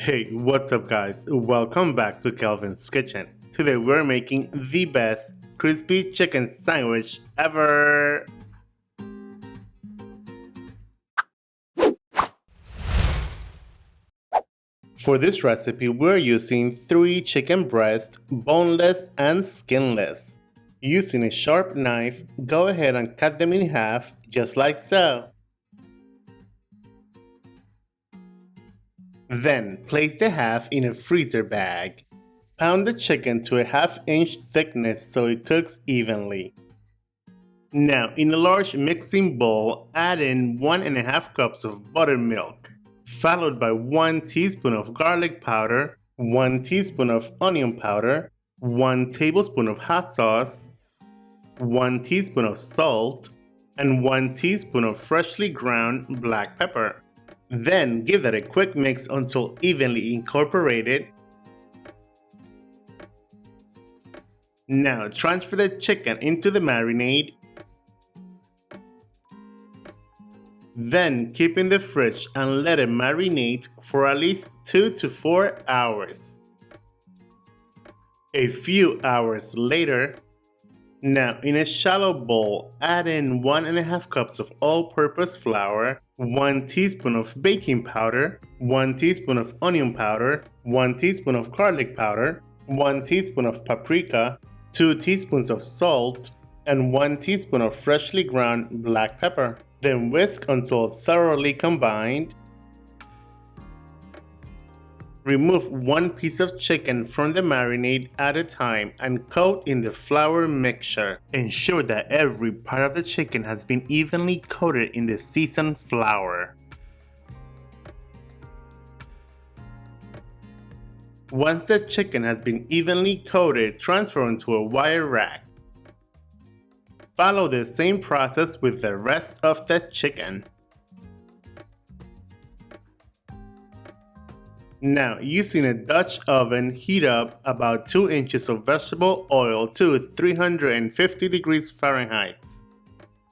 Hey, what's up guys? Welcome back to Kelvin's Kitchen. Today we're making the best crispy chicken sandwich ever! For this recipe, we're using 3 chicken breasts, boneless and skinless. Using a sharp knife, go ahead and cut them in half, just like so. Then, place the half in a freezer bag. Pound the chicken to a ½ inch thickness so it cooks evenly. Now, in a large mixing bowl, add in 1½ cups of buttermilk, followed by 1 teaspoon of garlic powder, 1 teaspoon of onion powder, 1 tablespoon of hot sauce, 1 teaspoon of salt, and 1 teaspoon of freshly ground black pepper. Then give that a quick mix until evenly incorporated. Now transfer the chicken into the marinade. Then keep in the fridge and let it marinate for at least 2 to 4 hours. A few hours later, now in a shallow bowl, add in 1½ cups of all-purpose flour, 1 teaspoon of baking powder, 1 teaspoon of onion powder, 1 teaspoon of garlic powder, 1 teaspoon of paprika, 2 teaspoons of salt, and 1 teaspoon of freshly ground black pepper. Then whisk until thoroughly combined. Remove 1 piece of chicken from the marinade at a time and coat in the flour mixture. Ensure that every part of the chicken has been evenly coated in the seasoned flour. Once the chicken has been evenly coated, transfer onto a wire rack. Follow the same process with the rest of the chicken. Now, using a Dutch oven, heat up about 2 inches of vegetable oil to 350 degrees Fahrenheit.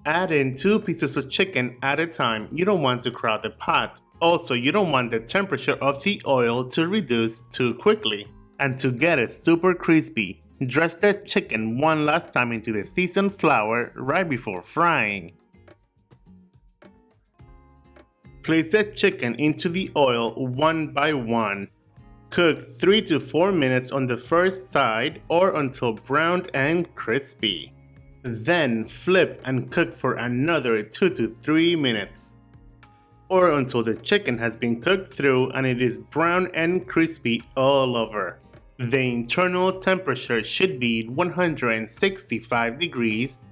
Add in 2 pieces of chicken at a time. You don't want to crowd the pot. Also, you don't want the temperature of the oil to reduce too quickly. And to get it super crispy, dredge the chicken one last time into the seasoned flour right before frying. Place the chicken into the oil one by one. Cook 3 to 4 minutes on the first side or until browned and crispy. Then flip and cook for another 2 to 3 minutes. Or until the chicken has been cooked through and it is brown and crispy all over. The internal temperature should be 165 degrees.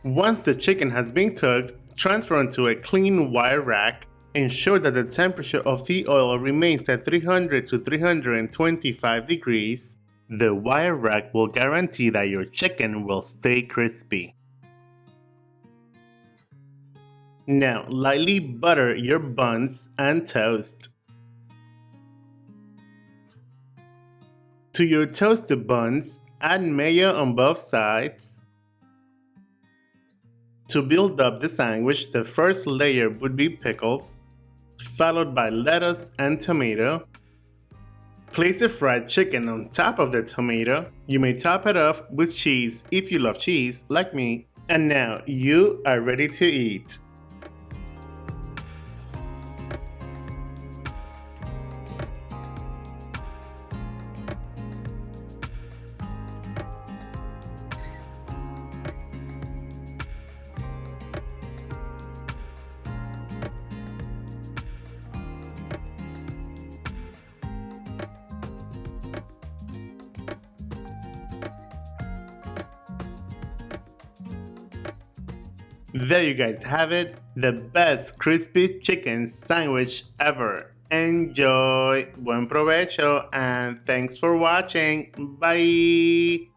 Once the chicken has been cooked, transfer onto a clean wire rack. Ensure that the temperature of the oil remains at 300 to 325 degrees. The wire rack will guarantee that your chicken will stay crispy. Now, lightly butter your buns and toast. To your toasted buns, add mayo on both sides. To build up the sandwich, the first layer would be pickles, followed by lettuce and tomato. Place the fried chicken on top of the tomato. You may top it off with cheese if you love cheese, like me. And now you are ready to eat. There you guys have it, the best crispy chicken sandwich ever. Enjoy, buen provecho, and thanks for watching. Bye!